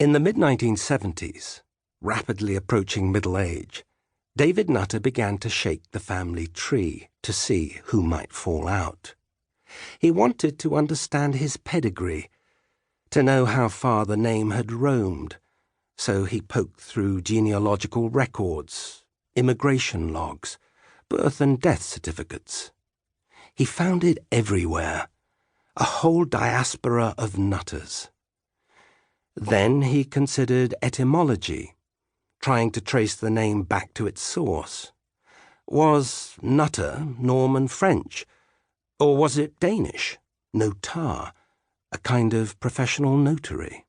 In the mid-1970s, rapidly approaching middle age, David Nutter began to shake the family tree to see who might fall out. He wanted to understand his pedigree, to know how far the name had roamed, so he poked through genealogical records, immigration logs, birth and death certificates. He found it everywhere, a whole diaspora of Nutters. Then he considered etymology, trying to trace the name back to its source. Was Nutter Norman French, or was it Danish, notar, a kind of professional notary?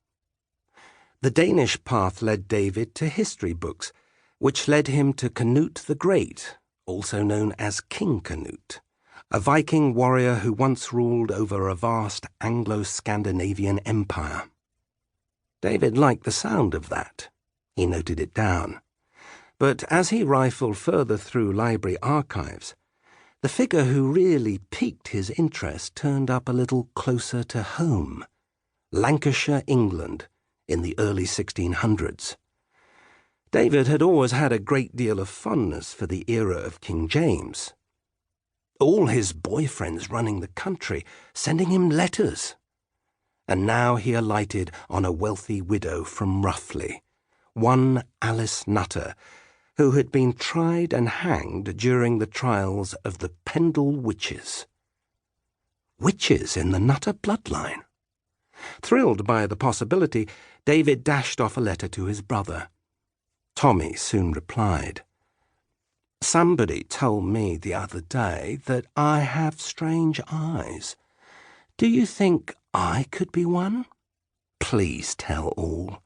The Danish path led David to history books, which led him to Canute the Great, also known as King Canute, a Viking warrior who once ruled over a vast Anglo-Scandinavian empire. David liked the sound of that. He noted it down. But as he rifled further through library archives, the figure who really piqued his interest turned up a little closer to home, Lancashire, England, in the early 1600s. David had always had a great deal of fondness for the era of King James. All his boyfriends running the country, sending him letters. And now he alighted on a wealthy widow from Ruffley, one Alice Nutter, who had been tried and hanged during the trials of the Pendle witches. Witches in the Nutter bloodline. Thrilled by the possibility, David dashed off a letter to his brother. Tommy soon replied. "Somebody told me the other day that I have strange eyes. Do you think I could be one? Please tell all.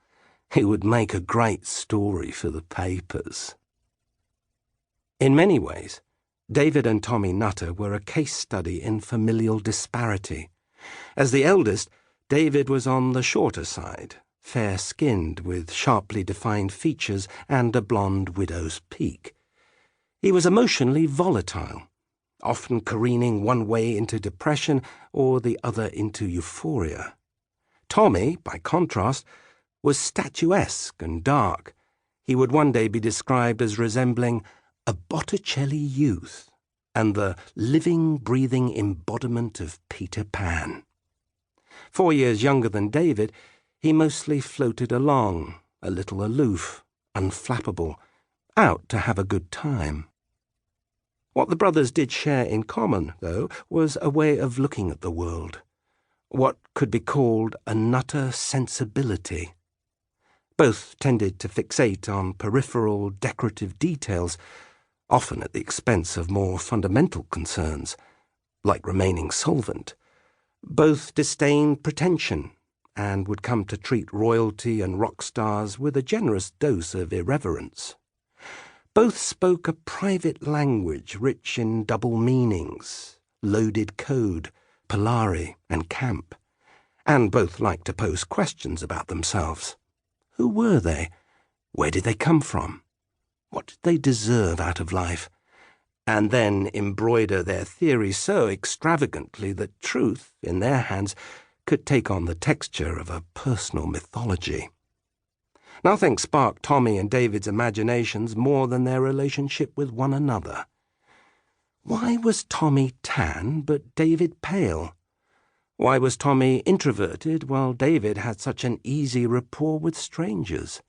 It would make a great story for the papers." In many ways, David and Tommy Nutter were a case study in familial disparity. As the eldest, David was on the shorter side, fair-skinned with sharply defined features and a blonde widow's peak. He was emotionally volatile, often careening one way into depression or the other into euphoria. Tommy, by contrast, was statuesque and dark. He would one day be described as resembling a Botticelli youth and the living, breathing embodiment of Peter Pan. 4 years younger than David, he mostly floated along, a little aloof, unflappable, out to have a good time. What the brothers did share in common, though, was a way of looking at the world, what could be called a Nutter sensibility. Both tended to fixate on peripheral, decorative details, often at the expense of more fundamental concerns, like remaining solvent. Both disdained pretension and would come to treat royalty and rock stars with a generous dose of irreverence. Both spoke a private language rich in double meanings, loaded code, Polari and camp, and both liked to pose questions about themselves. Who were they? Where did they come from? What did they deserve out of life? And then embroider their theories so extravagantly that truth, in their hands, could take on the texture of a personal mythology. Nothing sparked Tommy and David's imaginations more than their relationship with one another. Why was Tommy tan but David pale? Why was Tommy introverted while David had such an easy rapport with strangers?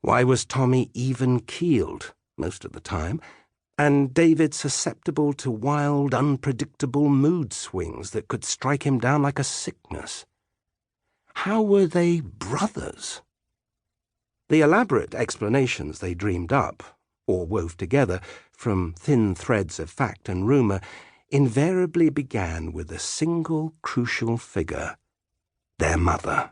Why was Tommy even-keeled most of the time, and David susceptible to wild, unpredictable mood swings that could strike him down like a sickness? How were they brothers? The elaborate explanations they dreamed up, or wove together, from thin threads of fact and rumour, invariably began with a single crucial figure, their mother.